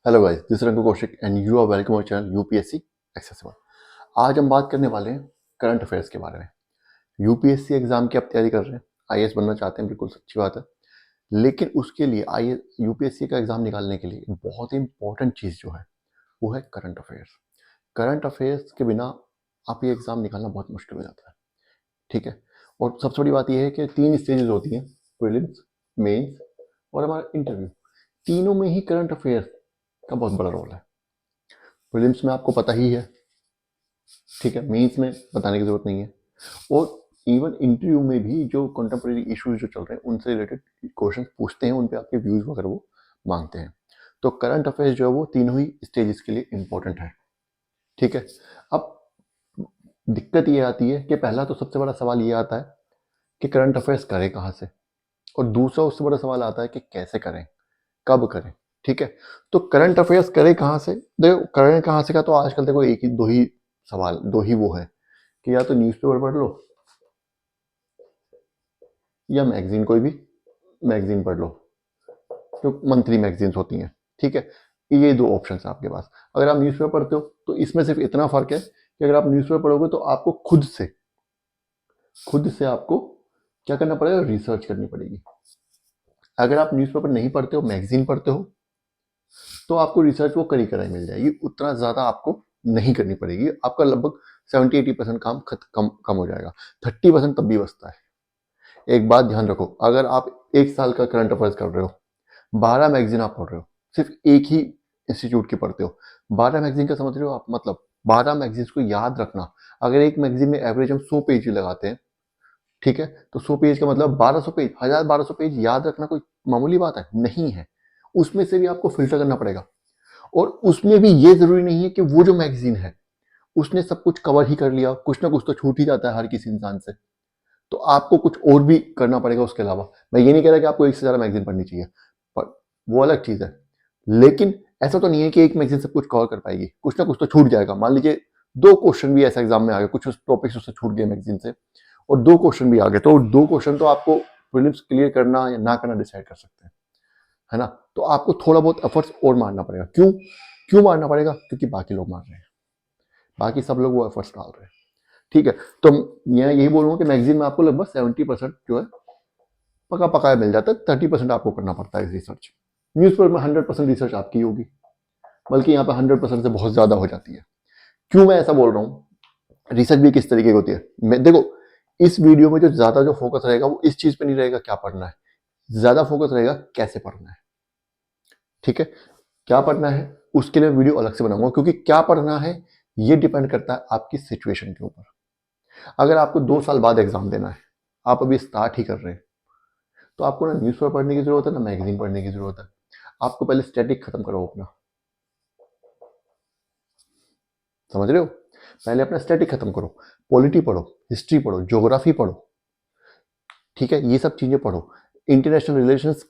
Hello guys, this is Rangu Kaushik and you are welcome our channel UPSC accessible. आज हम बात करने वाले हैं करंट अफेयर्स के बारे में। यूपीएससी एग्जाम की आप तैयारी कर रहे हैं, आईएएस बनना चाहते हैं, बिल्कुल सच्ची बात है। लेकिन उसके लिए आई यूपीएससी का एग्जाम निकालने के लिए एक बहुत ही इंपॉर्टेंट चीज़ जो है वो है करंट अफेयर्स। करंट अफेयर्स के बिना आप ये एग्ज़ाम निकालना बहुत मुश्किल हो जाता है, ठीक है। और सबसे बड़ी बात यह है कि 3 स्टेजेस होती हैं, प्रीलिम्स, मेंस और हमारा इंटरव्यू। तीनों में ही करंट अफेयर्स का बहुत बड़ा रोल है। प्रीलिम्स में आपको पता ही है, ठीक है, मेंस में बताने की जरूरत नहीं है। और इवन इंटरव्यू में भी जो कंटेम्प्रेरी इश्यूज जो चल रहे हैं उनसे रिलेटेड क्वेश्चन पूछते हैं, उन पे आपके व्यूज वगैरह वो मांगते हैं। तो करंट अफेयर्स जो है वो तीनों ही स्टेजेस के लिए इंपॉर्टेंट है, ठीक है। अब दिक्कत ये आती है कि पहला तो सबसे बड़ा सवाल ये आता है कि करंट अफेयर्स करें कहाँ से, और दूसरा उससे बड़ा सवाल आता है कि कैसे करें, कब करें, ठीक है। तो करंट अफेयर्स करें कहाँ से, देखो करें कहाँ से का तो आजकल देखो एक ही दो ही सवाल, दो ही वो है कि या तो न्यूज़पेपर पढ़ लो या मैगजीन, कोई भी मैगजीन पढ़ लो, जो मंथली मैगजीन्स होती हैं, ठीक है। ये दो ऑप्शन है आपके पास। अगर आप न्यूज़पेपर पढ़ते हो तो इसमें सिर्फ इतना फर्क है कि अगर आप न्यूज़पेपर पढ़ोगे तो आपको खुद से आपको क्या करना पड़ेगा, रिसर्च करनी पड़ेगी। अगर आप न्यूज़पेपर नहीं पढ़ते हो, मैगजीन पढ़ते हो, तो आपको रिसर्च वो करी कराई मिल जाएगी, उतना ज़्यादा आपको नहीं करनी पड़ेगी। आपका लगभग 70-80% काम कम हो जाएगा, 30% तब भी बचता है। एक बात ध्यान रखो, अगर आप एक साल का करंट अफेयर्स कर रहे हो, 12 मैगजीन आप पढ़ रहे हो, सिर्फ एक ही इंस्टीट्यूट की पढ़ते हो, 12 मैगजीन का समझ रहे हो आप, मतलब 12 मैगजीन को याद रखना। अगर एक मैगजीन में एवरेज हम 100 पेज लगाते हैं, ठीक है, तो 100 पेज का मतलब 1200 पेज, 1200 पेज याद रखना कोई मामूली बात है नहीं है। उसमें से भी आपको फिल्टर करना पड़ेगा, और उसमें भी ये जरूरी नहीं है कि वो जो मैगजीन है उसने सब कुछ कवर ही कर लिया, कुछ ना कुछ तो छूट ही जाता है हर किसी इंसान से। तो आपको कुछ और भी करना पड़ेगा उसके अलावा। मैं ये नहीं कह रहा कि आपको एक से ज़्यादा मैगजीन पढ़नी चाहिए, पर वो अलग चीज़ है। लेकिन ऐसा तो नहीं है कि एक मैगजीन सब कुछ कवर कर पाएगी, कुछ ना कुछ तो छूट जाएगा। मान लीजिए 2 क्वेश्चन भी ऐसा एग्जाम में आ गए, कुछ टॉपिक्स उससे छूट गए मैगजीन से, और 2 क्वेश्चन भी आ गए, तो 2 क्वेश्चन तो आपको प्रीलिम्स क्लियर करना या ना करना डिसाइड कर सकते हैं, है ना। तो आपको थोड़ा बहुत एफर्ट्स और मारना पड़ेगा। क्यों क्यों मारना पड़ेगा? क्योंकि बाकी लोग मार रहे हैं, बाकी सब लोग वो एफर्ट्स डाल रहे हैं, ठीक है। तो मैं यही बोलूंगा कि मैगजीन में आपको लगभग 70% जो है पका पकाया मिल जाता है, 30% आपको करना पड़ता है रिसर्च। न्यूज़पेपर में 100% रिसर्च आपकी होगी, बल्कि यहाँ पे 100% से बहुत ज्यादा हो जाती है। क्यों मैं ऐसा बोल रहा हूँ? रिसर्च भी किस तरीके की होती है, मैं देखो इस वीडियो में जो ज्यादा जो फोकस रहेगा वो इस चीज पे नहीं रहेगा क्या पढ़ना है, ज्यादा फोकस रहेगा कैसे पढ़ना है, ठीक है। क्या पढ़ना है उसके लिए वीडियो अलग से बनाऊंगा, क्योंकि क्या पढ़ना है ये डिपेंड करता है आपकी सिचुएशन के ऊपर। अगर आपको 2 साल बाद एग्जाम देना है, आप अभी स्टार्ट ही कर रहे हैं, तो आपको ना न्यूज़पेपर पढ़ने की जरूरत है ना मैगजीन पढ़ने की जरूरत है। आपको पहले स्टैटिक खत्म करो अपना, समझ रहे हो? पहले अपना स्टैटिक खत्म करो, पॉलिटी पढ़ो, हिस्ट्री पढ़ो, ज्योग्राफी पढ़ो, ठीक है, ये सब चीजें पढ़ो। इंटरनेशनल रिलेशंस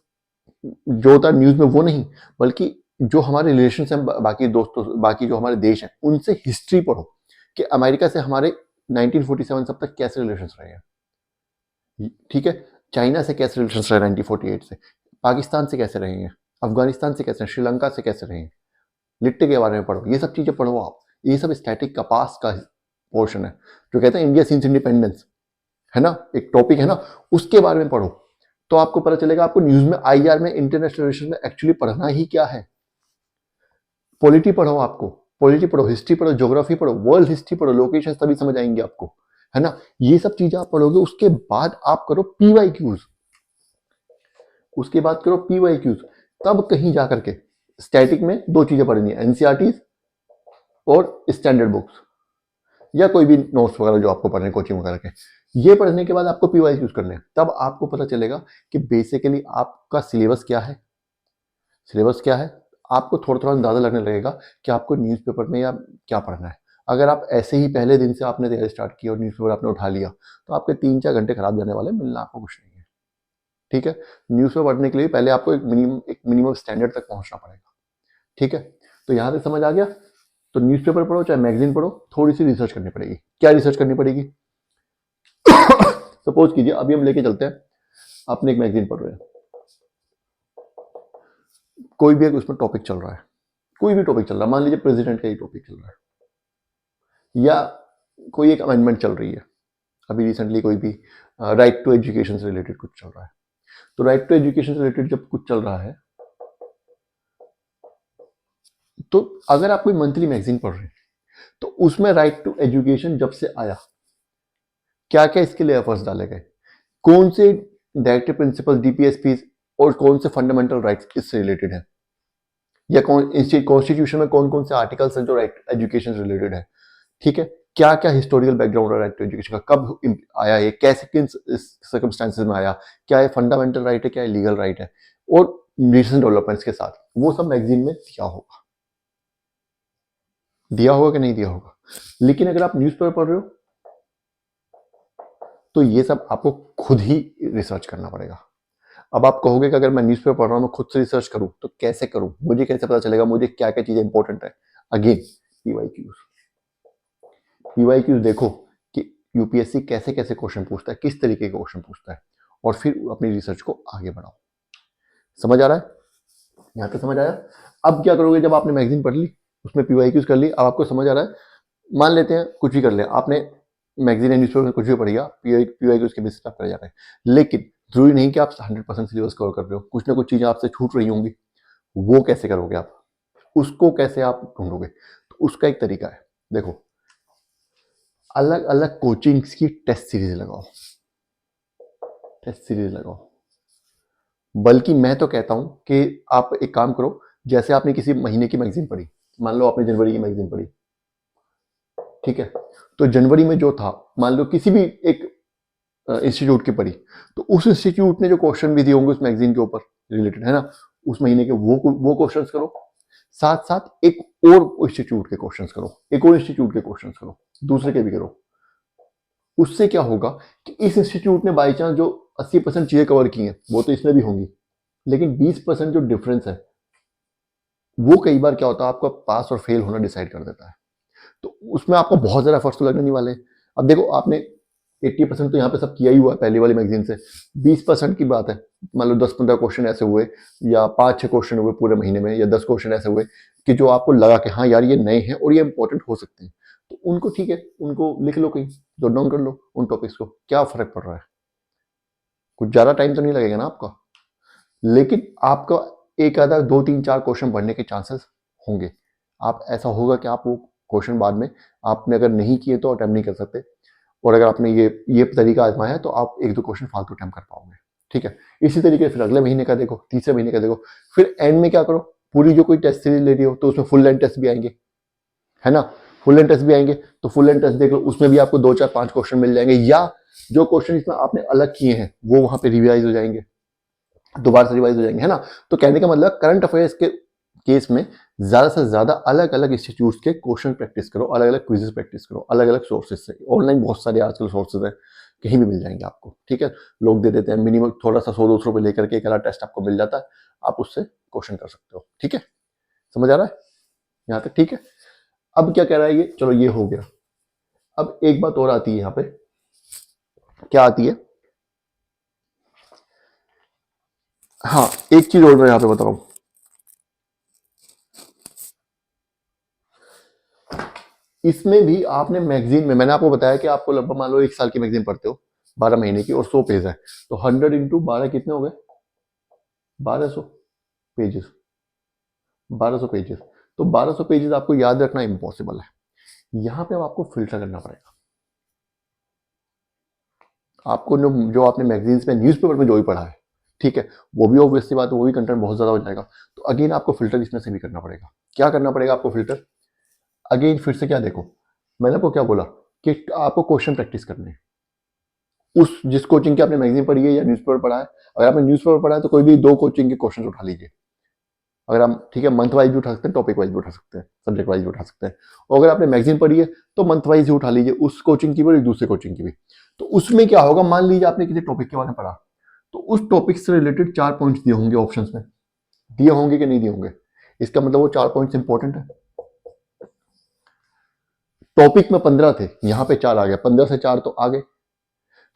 जो होता है न्यूज में वो नहीं, बल्कि जो हमारे रिलेशन हैं बाकी दोस्तों, बाकी जो हमारे देश हैं उनसे हिस्ट्री पढ़ो कि अमेरिका से हमारे 1947 सब तक कैसे रिलेशन रहे हैं, ठीक है। चाइना से कैसे रिलेशन रहे 1948 से, पाकिस्तान से कैसे रहे हैं, अफगानिस्तान से कैसे, श्रीलंका से कैसे रहे हैं, लिट्टे के बारे में पढ़ो, ये सब चीजें पढ़ो आप। ये सब स्टैटिक का पास का पोर्शन है, जो कहते हैं इंडिया सिंस इंडिपेंडेंस, है ना, एक टॉपिक है ना, उसके बारे में पढ़ो। तो आपको पता चलेगा आपको न्यूज में, आईआर में, इंटरनेशनल रिलेशन में एक्चुअली पढ़ना ही क्या है। पॉलिटी पढ़ो, आपको पॉलिटी पढ़ो, हिस्ट्री पढ़ो, ज्योग्राफी पढ़ो, वर्ल्ड हिस्ट्री पढ़ो, लोकेशन तभी समझ आएंगे आपको, है ना। ये सब चीजें आप पढ़ोगे, उसके बाद आप करो पीवाईक्यूज, उसके बाद करो पीवाईक्यूज, तब कहीं जाकर के स्टैटिक में 2 चीजें पढ़नी है, एनसीईआरटी और स्टैंडर्ड बुक्स, या कोई भी नोट्स वगैरह जो आपको पढ़ने कोचिंग वगैरह के। ये पढ़ने के बाद आपको पीवाई यूज करने हैं, तब आपको पता चलेगा कि बेसिकली आपका सिलेबस क्या है। सिलेबस क्या है आपको थोड़ा थोड़ा अंदाजा लगने लगेगा कि आपको न्यूज़पेपर में या क्या पढ़ना है। अगर आप ऐसे ही पहले दिन से आपने तैयारी स्टार्ट की और न्यूज़पेपर आपने उठा लिया, तो आपके 3-4 घंटे खराब जाने वाले, मिलना आपको कुछ नहीं है, ठीक है। न्यूज़पेपर पढ़ने के लिए पहले आपको एक मिनिमम स्टैंडर्ड तक पहुंचना पड़ेगा, ठीक है। तो यहाँ तक समझ आ गया। तो न्यूज़पेपर पढ़ो चाहे मैगजीन पढ़ो, थोड़ी सी रिसर्च करनी पड़ेगी। क्या रिसर्च करनी पड़ेगी? सपोज कीजिए अभी हम लेके चलते हैं, आपने एक मैगजीन पढ़ रहे हैं, कोई भी एक उसमें टॉपिक चल रहा है, कोई भी टॉपिक चल रहा है, मान लीजिए प्रेसिडेंट का ही टॉपिक चल रहा है या कोई एक अमेंडमेंट चल रही है, अभी रिसेंटली कोई भी राइट टू एजुकेशन से रिलेटेड कुछ चल रहा है, तो राइट टू एजुकेशन से रिलेटेड जब कुछ चल रहा है तो अगर आप कोई मंथली मैगजीन पढ़ रहे हैं तो उसमें राइट टू एजुकेशन जब से आया, क्या क्या इसके लिए एफर्ट्स डाले गए, कौन से डायरेक्टिव प्रिंसिपल डीपीएसपी और कौन से फंडामेंटल राइट्स इससे रिलेटेड है, या कॉन्स्टिट्यूशन में कौन कौन से आर्टिकल्स हैं जो राइट एजुकेशन से रिलेटेड है, ठीक है, क्या क्या हिस्टोरिकल बैकग्राउंड है राइट टू एजुकेशन का, कब आया ये, कैसे किन सर्कमस्टांसेस में आया, क्या ये फंडामेंटल राइट है, क्या ये लीगल राइट है, और रिसेंट डेवलपमेंट्स के साथ वो सब मैगजीन में दिया होगा कि नहीं दिया होगा। लेकिन अगर आप न्यूज़पेपर पढ़ रहे हो तो ये सब आपको खुद ही रिसर्च करना पड़ेगा। अब आप कहोगे कि अगर मैं न्यूज़पेपर पढ़ रहा हूँ मैं खुद से रिसर्च करूँ, तो कैसे करूँ, मुझे कैसे पता चलेगा मुझे क्या क्या चीज़ें इंपॉर्टेंट है। अगेन पीवाईक्यूज देखो कि यूपीएससी कैसे कैसे क्वेश्चन पूछता है, किस तरीके के क्वेश्चन पूछता है, और फिर अपनी रिसर्च को आगे बढ़ाओ। समझ आ रहा है? यहाँ तक समझ आया? अब क्या करोगे, जब आपने मैगजीन पढ़ ली, उसमें पीवाईक्यूज कर ली, अब आपको समझ आ रहा है, मान लेते हैं कुछ भी कर लिया आपने, मैगजीन या न्यूज़पेपर में कुछ भी पढ़िएगा, पीवाईक्यूज के बेसिस पर आप कर जा रहे हैं, लेकिन जरूरी नहीं कि आप 100% सिलेबस कवर कर रहे हो, कुछ ना कुछ चीजें आपसे छूट रही होंगी, वो कैसे करोगे आप, उसको कैसे आप ढूंढोगे? तो उसका एक तरीका है, देखो अलग अलग कोचिंग्स की टेस्ट सीरीज लगाओ। बल्कि मैं तो कहता हूं कि आप एक काम करो, जैसे आपने किसी महीने की मैगजीन पढ़ी, मान लो आपने जनवरी की मैगजीन पढ़ी, ठीक है, तो जनवरी में जो था, मान लो किसी भी एक इंस्टीट्यूट की पढ़ी, तो उस इंस्टीट्यूट ने जो क्वेश्चन भी दिए होंगे उस मैगजीन के ऊपर रिलेटेड, है ना, उस महीने के वो क्वेश्चंस करो, साथ साथ एक और इंस्टीट्यूट के क्वेश्चंस करो, एक और इंस्टीट्यूट के क्वेश्चंस करो, दूसरे के भी करो। उससे क्या होगा कि इस इंस्टीट्यूट ने बाई चांस जो 80% चीजें कवर की हैं वो तो इसमें भी होंगी, लेकिन 20% जो डिफरेंस है वो कई बार क्या होता है आपका पास और फेल होना डिसाइड कर देता है। तो उसमें आपको बहुत ज़्यादा एफर्ट्स तो लगने नहीं वाले। अब देखो आपने 80% तो यहाँ पे सब किया ही हुआ है पहली वाली मैगजीन से, 20% की बात है, मान लो 10-15 क्वेश्चन ऐसे हुए या 5-6 क्वेश्चन हुए पूरे महीने में, या 10 क्वेश्चन ऐसे हुए कि जो आपको लगा कि हाँ यार ये नए हैं और ये इंपॉर्टेंट हो सकते हैं, तो उनको ठीक है, उनको लिख लो, कहीं जॉट डाउन कर लो उन टॉपिक्स को, क्या फर्क पड़ रहा है, कुछ ज़्यादा टाइम तो नहीं लगेगा ना आपका, लेकिन आपका एक आधा 2-3-4 क्वेश्चन बढ़ने के चांसेस होंगे। आप ऐसा होगा कि आप वो क्वेश्चन बाद में आपने अगर नहीं किए तो अटेम्प्ट नहीं कर सकते, और अगर आपने ये तरीका आजमाया है तो आप 1-2 क्वेश्चन फालतू अटेम्प्ट कर पाओगे, ठीक है। इसी तरीके से फिर अगले महीने का देखो, तीसरे महीने का देखो, फिर एंड में क्या करो, पूरी जो कोई टेस्ट सीरीज ले रही हो तो उसमें फुल लेंथ टेस्ट भी आएंगे, है ना, फुल लेंथ टेस्ट भी आएंगे, तो फुल लेंथ टेस्ट देख लो, उसमें भी आपको 2-4-5 क्वेश्चन मिल जाएंगे, या जो क्वेश्चन इसमें आपने अलग किए हैं वो वहां पे रिवाइज हो जाएंगे, दोबारा से रिवाइज हो जाएंगे, है ना। तो कहने का मतलब करंट अफेयर्स के केस में ज्यादा से ज्यादा अलग अलग इंस्टीट्यूट्स के क्वेश्चन प्रैक्टिस करो, अलग अलग क्विजेस प्रैक्टिस करो, अलग अलग सोर्सेज से, ऑनलाइन बहुत सारे आजकल सोर्सेज है, कहीं भी मिल जाएंगे आपको, ठीक है, लोग दे देते हैं, मिनिमम थोड़ा सा 100-200 रुपए लेकर के एक अलग टेस्ट आपको मिल जाता है, आप उससे क्वेश्चन कर सकते हो, ठीक है। समझ आ रहा है यहाँ तक? ठीक है। अब क्या कह रहा है ये, चलो ये हो गया। अब एक बात और आती है यहाँ पे, क्या आती है, हाँ एक चीज और मैं यहाँ पे बता रहा हूँ, इसमें भी आपने मैगजीन में, मैंने आपको बताया कि आपको लगभग मान लो 1 साल की मैगजीन पढ़ते हो, 12 महीने की, और 100 पेज है, तो 100 इंटू 12 कितने हो गए, 1200 पेजेस, 1200 पेजेस, तो 1200 पेजेस आपको याद रखना इम्पॉसिबल है। यहां पे अब आपको फिल्टर करना पड़ेगा, आपको जो आपने मैगजीन्स में न्यूज़पेपर में जो भी पढ़ा है, ठीक है, वो भी ऑब्वियसली बात है, वो भी कंटेंट बहुत ज्यादा हो जाएगा, तो अगेन आपको फिल्टर इसमें से भी करना पड़ेगा। क्या करना पड़ेगा आपको फिल्टर, अगेन फिर से क्या, देखो मैंने आपको क्या बोला कि आपको क्वेश्चन प्रैक्टिस करने हैं, उस जिस कोचिंग की आपने मैगजीन पढ़ी है या न्यूज़पेपर पढ़ा है, अगर आपने न्यूज़पेपर पढ़ा है तो कोई भी 2 कोचिंग के क्वेश्चन उठा लीजिए, अगर आप, ठीक है, मंथ वाइज भी उठा सकते हैं, टॉपिक वाइज भी उठा सकते हैं, सब्जेक्ट वाइज भी उठा सकते हैं, और अगर आपने मैगजीन पढ़ी है तो मंथ वाइज ही उठा लीजिए, उस कोचिंग की भी और एक दूसरे कोचिंग की भी। तो उसमें क्या होगा, मान लीजिए आपने किसी टॉपिक के बारे में पढ़ा, तो उस टॉपिक से रिलेटेड 4 पॉइंट्स दिए होंगे, ऑप्शंस में दिए होंगे कि नहीं दिए होंगे, इसका मतलब वो 4 पॉइंट्स इंपॉर्टेंट है। टॉपिक में 15 थे, यहाँ पे 4 आ गया, 15 से 4 तो आ गए,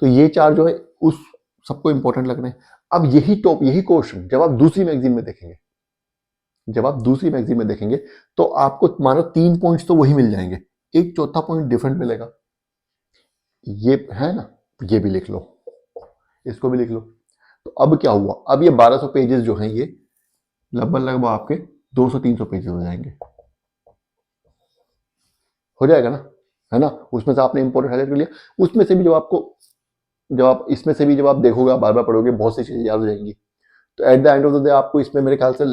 तो ये 4 जो है उस सबको इंपॉर्टेंट लग रहे हैं। अब यही क्वेश्चन जब आप दूसरी मैगजीन में देखेंगे, जब आप दूसरी मैगजीन में देखेंगे तो आपको मानो 3 पॉइंट्स तो वही मिल जाएंगे, एक चौथा पॉइंट डिफरेंट मिलेगा। ये है ना, ये भी लिख लो, इसको भी लिख लो। तो अब क्या हुआ, अब ये 1200 पेजेस जो हैं ये लगभग लगभग आपके 200-300 पेजेस हो जाएंगे, हो जाएगा ना, है ना। उसमें से आपने इंपॉर्टेंट हाईलाइट कर लिया, उसमें से भी जब आपको, जब आप इसमें से भी जब आप देखोगे, आप बार बार पढ़ोगे, बहुत सी चीजें याद हो जाएंगी। तो at the end of the day आपको इसमें मेरे ख्याल से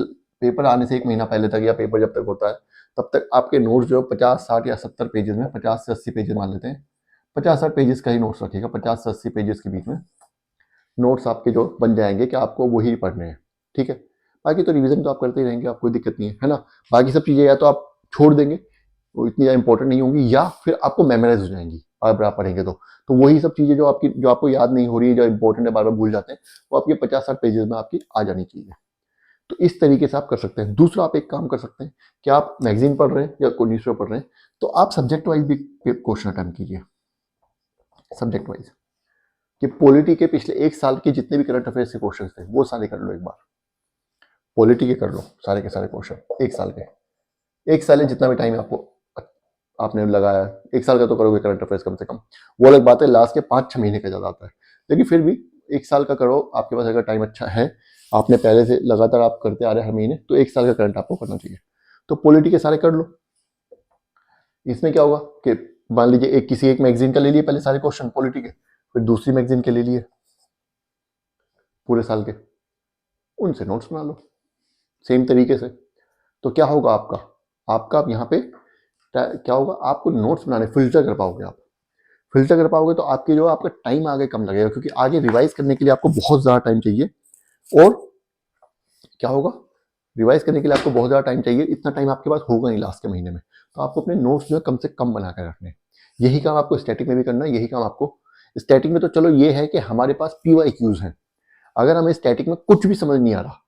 पेपर आने से 1 महीना पहले तक, या पेपर जब तक होता है तब तक आपके नोट्स जो 50-60 या 70 पेजेस में, 50 से 80 पेजेस मान लेते हैं, 50-60 पेजेस का ही नोट्स रखिएगा, 50 से 80 पेजेस के बीच में नोट्स आपके जो बन जाएंगे कि आपको वही पढ़ने हैं, ठीक है। बाकी तो रिवीजन तो आप करते ही रहेंगे, आपको कोई दिक्कत नहीं है ना। बाकी सब चीज़ें या तो आप छोड़ देंगे, वो इतनी ज़्यादा इंपॉर्टेंट नहीं होंगी, या फिर आपको मेमोराइज हो जाएंगी अगर आप पढ़ेंगे तो वही सब चीज़ें जो आपकी, जो आपको याद नहीं हो रही है, जो इंपॉर्टेंट है, बार बार भूल जाते हैं, वो आपके 50-60 पेजेस में आपकी आ जानी चाहिए। तो इस तरीके से आप कर सकते हैं। दूसरा, आप एक काम कर सकते हैं कि आप मैगजीन पढ़ रहे हैं या कोई न्यूज़पेपर पढ़ रहे हैं, तो आप सब्जेक्ट वाइज भी क्वेश्चन अटेम्प्ट कीजिए, सब्जेक्ट वाइज, कि पॉलिटी के पिछले 1 साल के जितने भी करंट अफेयर्स के क्वेश्चन थे वो सारे कर लो एक बार, पॉलिटी के कर लो सारे के सारे क्वेश्चन 1 साल के। 1 साल है, जितना भी टाइम आपको आपने लगाया, 1 साल का तो करोगे करंट अफेयर्स कम से कम। वो अलग बात है, लास्ट के 5-6 महीने का ज़्यादा आता है, लेकिन फिर भी 1 साल का करो, आपके पास अगर टाइम अच्छा है, आपने पहले से लगातार आप करते आ रहे हैं हर महीने, तो 1 साल का करंट आपको करना चाहिए। तो पॉलिटी के सारे कर लो। इसमें क्या होगा कि मान लीजिए एक किसी एक मैगजीन का ले लिए पहले सारे क्वेश्चन पॉलिटी के, फिर दूसरी मैगजीन के ले लिए पूरे साल के, उनसे नोट्स बना लो सेम तरीके से। तो क्या होगा आपका, आपका यहाँ पे क्या होगा, आपको नोट्स बनाने फिल्टर कर पाओगे, आप फिल्टर कर पाओगे तो आपके जो आपका टाइम आगे कम लगेगा, क्योंकि आगे रिवाइज करने के लिए आपको बहुत ज़्यादा टाइम चाहिए। और क्या होगा, रिवाइज करने के लिए आपको बहुत ज़्यादा टाइम चाहिए, इतना टाइम आपके पास होगा नहीं लास्ट के महीने में। तो आपको अपने नोट्स जो है कम से कम बना कर रखने हैं। यही काम आपको स्टैटिक में भी करना है, यही काम आपको स्टैटिक में, तो चलो ये है कि हमारे पास PYQs हैं। अगर हमें स्टैटिक में कुछ भी समझ नहीं आ रहा,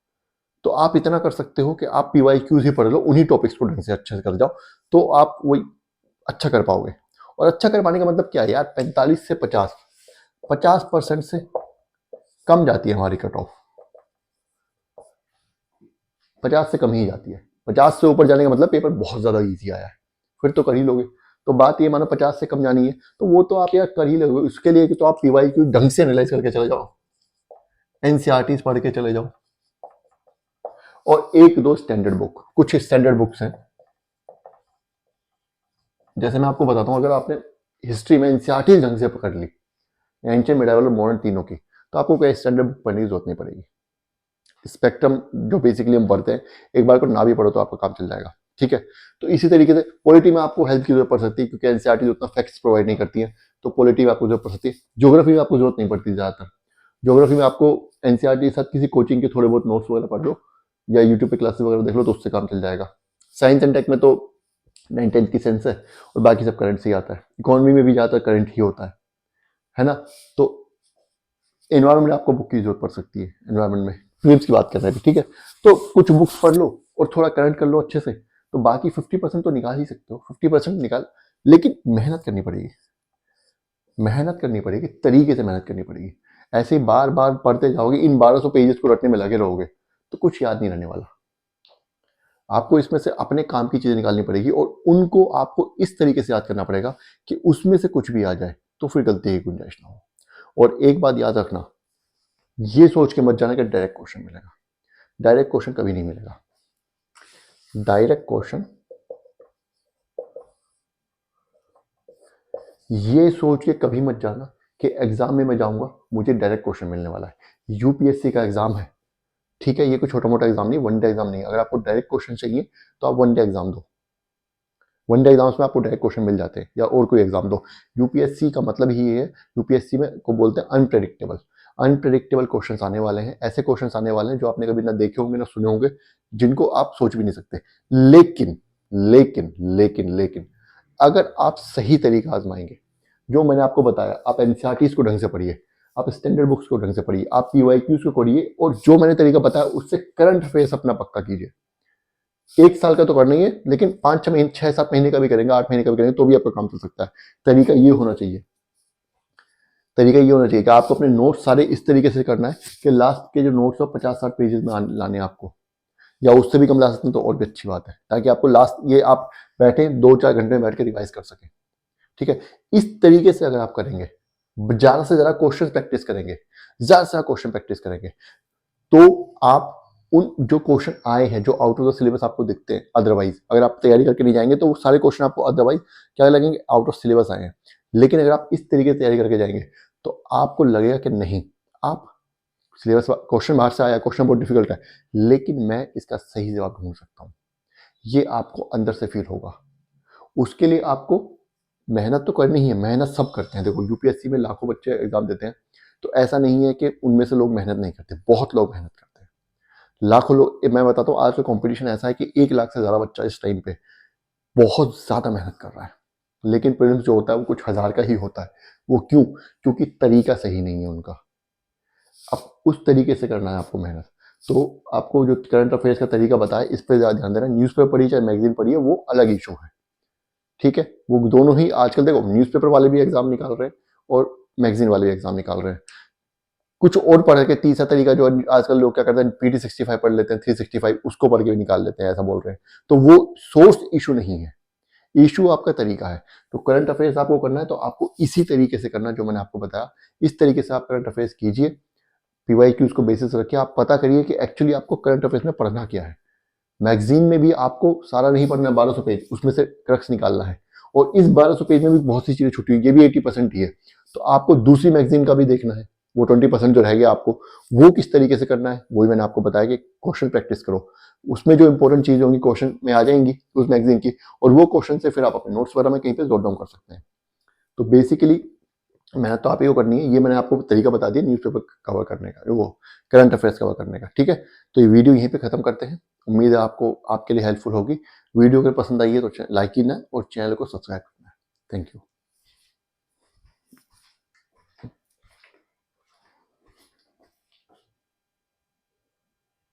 तो आप इतना कर सकते हो कि आप PYQs ही पढ़ लो, उन्हीं टॉपिक्स को ढंग से अच्छे से कर जाओ, तो आप वही अच्छा कर पाओगे। और अच्छा कर पाने का मतलब क्या है यार, 45 से 50% से कम जाती है हमारी कट ऑफ, 50 से कम ही जाती है। 50 से ऊपर जाने का मतलब पेपर बहुत ज़्यादा ईजी आया है, फिर तो कर ही लोगे। तो बात ये मानो 50 से कम जानी है, तो वो तो आप यार कर ही लोगे। उसके लिए कि तो आप PYQ ढंग से एनालाइज करके चले जाओ, NCERTs पढ़ के चले जाओ, और 1-2 स्टैंडर्ड बुक, कुछ स्टैंडर्ड बुक्स हैं, जैसे मैं आपको बताता हूँ, अगर आपने हिस्ट्री में NCERT ढंग से पकड़ ली, एंशिएंट, मिडाइवल और मॉडर्न तीनों की, तो आपको कोई स्टैंडर्ड बुक पढ़ने की जरूरत नहीं पड़ेगी। स्पेक्ट्रम जो बेसिकली हम पढ़ते हैं, एक बार को ना भी पढ़ो तो आपका काम चल जाएगा, ठीक है। तो इसी तरीके से पॉलिटी में आपको हेल्प की जरूरत पड़ सकती है, क्योंकि NCERT उतना फैक्ट्स प्रोवाइड नहीं करती है, तो पॉलिटी में आपको जरूरत पड़ सकती है। ज्योग्राफी में आपको जरूरत नहीं पड़ती ज़्यादातर, ज्योग्राफी में आपको NCERT के साथ किसी कोचिंग के थोड़े बहुत नोट्स वगैरह पढ़ लो, या यूट्यूब पे क्लासेस वगैरह देख लो, तो उससे काम चल जाएगा। साइंस एंड टेक में तो 9-10 की सेंस है, और बाकी सब करंट से ही आता है। इकोनॉमी में भी ज़्यादातर करंट ही होता है ना। तो एनवायरमेंट में आपको बुक की जरूरत पड़ सकती है, एनवायरमेंट में फिजिक्स की बात कर रहे हैं, ठीक है। तो कुछ बुक्स पढ़ लो और थोड़ा करंट कर लो अच्छे से, तो बाकी 50% तो निकाल ही सकते हो, 50% निकाल। लेकिन मेहनत करनी पड़ेगी, मेहनत करनी पड़ेगी, तरीके से मेहनत करनी पड़ेगी। ऐसे ही बार बार पढ़ते जाओगे, इन 1200 पेजेस को रटने में लगे रहोगे, तो कुछ याद नहीं रहने वाला। आपको इसमें से अपने काम की चीजें निकालनी पड़ेगी, और उनको आपको इस तरीके से याद करना पड़ेगा कि उसमें से कुछ भी आ जाए तो फिर गलती की गुंजाइश ना हो। और एक बात याद रखना, ये सोच के मत जाना कि डायरेक्ट क्वेश्चन मिलेगा, डायरेक्ट क्वेश्चन कभी नहीं मिलेगा। डायरेक्ट क्वेश्चन ये सोच के कभी मत जाना कि एग्जाम में मैं जाऊंगा मुझे डायरेक्ट क्वेश्चन मिलने वाला है। यूपीएससी का एग्जाम है, ठीक है, ये कोई छोटा मोटा एग्जाम नहीं, वन डे एग्जाम नहीं। अगर आपको डायरेक्ट क्वेश्चन चाहिए तो आप वन डे एग्जाम दो, वन डे एग्जाम्स में आपको डायरेक्ट क्वेश्चन मिल जाते हैं, या और कोई एग्जाम दो। यूपीएससी का मतलब ही ये है, यूपीएससी में को बोलते हैं अनप्रेडिक्टेबल। अनप्रेडिक्टेबल क्वेश्चंस आने वाले हैं, ऐसे क्वेश्चंस आने वाले हैं जो आपने कभी ना देखे होंगे ना सुने होंगे, जिनको आप सोच भी नहीं सकते। लेकिन लेकिन लेकिन लेकिन अगर आप सही तरीका आजमाएंगे, जो मैंने आपको बताया, आप एनसीईआरटीज को ढंग से पढ़िए, आप स्टैंडर्ड बुक्स को ढंग से पढ़िए, आप पीवाईक्यूज को पढ़िए, और जो मैंने तरीका बताया उससे करंट अफेयर्स अपना पक्का कीजिए। 1 साल का तो करना ही है, लेकिन 5-6 महीने, 6-7 महीने का भी करेंगे, 8 महीने का भी करेंगे, तो भी आपका काम चल सकता है। तरीका ये होना चाहिए, तरीका ये होना चाहिए कि आपको अपने नोट्स सारे इस तरीके से करना है कि लास्ट के जो नोट्स हो 50-60 पेजेस में लाने हैं आपको, या उससे भी कम ला सकते हैं तो और भी अच्छी बात है, ताकि आपको लास्ट ये आप बैठे 2-4 घंटे में बैठ के रिवाइज कर सकें। ठीक है, इस तरीके से अगर आप करेंगे, ज़्यादा से ज़्यादा क्वेश्चन प्रैक्टिस करेंगे, ज़्यादा से ज़्यादा क्वेश्चन प्रैक्टिस करेंगे, तो आप उन जो क्वेश्चन आए हैं, जो आउट ऑफ द सिलेबस आपको दिखते हैं, अदरवाइज अगर आप तैयारी करके नहीं जाएंगे तो वो सारे क्वेश्चन आपको अदरवाइज क्या लगेंगे, आउट ऑफ सिलेबस आए हैं। लेकिन अगर आप इस तरीके से तैयारी करके जाएंगे तो आपको लगेगा कि नहीं, आप सिलेबस क्वेश्चन बाहर से आया, क्वेश्चन बहुत डिफिकल्ट है, लेकिन मैं इसका सही जवाब ढूंढ सकता हूँ, ये आपको अंदर से फील होगा। उसके लिए आपको मेहनत तो करनी ही है, मेहनत सब करते हैं। देखो यूपीएससी में लाखों बच्चे एग्जाम देते हैं, तो ऐसा नहीं है कि उनमें से लोग मेहनत नहीं करते, बहुत लोग मेहनत करते हैं, लाखों लोग। मैं बताता हूँ, आज का कंपटीशन ऐसा है कि 1 लाख से ज़्यादा बच्चा इस टाइम पे बहुत ज़्यादा मेहनत कर रहा है, लेकिन प्रीलिम्स जो होता है वो कुछ हज़ार का ही होता है। वो क्यों? क्योंकि तरीका सही नहीं है उनका। अब उस तरीके से करना है आपको मेहनत। तो आपको जो करंट अफेयर्स का तरीका बताया, इस पर ज़्यादा ध्यान देना। न्यूज़पेपर पढ़िए चाहे मैगजीन पढ़िए, वो अलग इशू है। ठीक है, वो दोनों ही आजकल देखो, न्यूज़पेपर वाले भी एग्जाम निकाल रहे हैं और मैगजीन वाले भी एग्जाम निकाल रहे हैं। कुछ और पढ़ के तीसरा तरीका जो आजकल लोग क्या करते हैं, PT65 पढ़ लेते हैं, 365 उसको पढ़ के भी निकाल लेते हैं, ऐसा बोल रहे हैं। तो वो सोर्स इशू नहीं है, इशू आपका तरीका है। तो करंट अफेयर्स आपको करना है तो आपको इसी तरीके से करना है जो मैंने आपको बताया। इस तरीके से आप करंट अफेयर्स कीजिए, PYQs को बेसिस रखिए, आप पता करिए कि एक्चुअली आपको करंट अफेयर्स में पढ़ना क्या है। मैगजीन में भी आपको सारा नहीं पढ़ना है, 1200 पेज, उसमें से क्रक्स निकालना है। और इस 1200 पेज में भी बहुत सी चीज़ें छुट्टी हुई, ये भी 80% ही है। तो आपको दूसरी मैगजीन का भी देखना है, वो 20% जो रह गया आपको, वो किस तरीके से करना है, वही मैंने आपको बताया कि क्वेश्चन प्रैक्टिस करो। उसमें जो इंपॉर्टेंट चीज़ होंगी क्वेश्चन में आ जाएंगी उस मैगजीन की, और वो क्वेश्चन से फिर आप अपने नोट्स वगैरह में कहीं पे जॉट डाउन कर सकते हैं। तो बेसिकली मेहनत तो आप ही को करनी है, ये मैंने आपको तरीका बता दिया न्यूज़पेपर कवर करने का, वो करंट अफेयर्स कवर करने का। ठीक है, तो ये वीडियो यहीं पे खत्म करते हैं। उम्मीद है आपको आपके लिए हेल्पफुल होगी। वीडियो अगर पसंद आई है तो लाइक करना और चैनल को सब्सक्राइब करना। Thank you.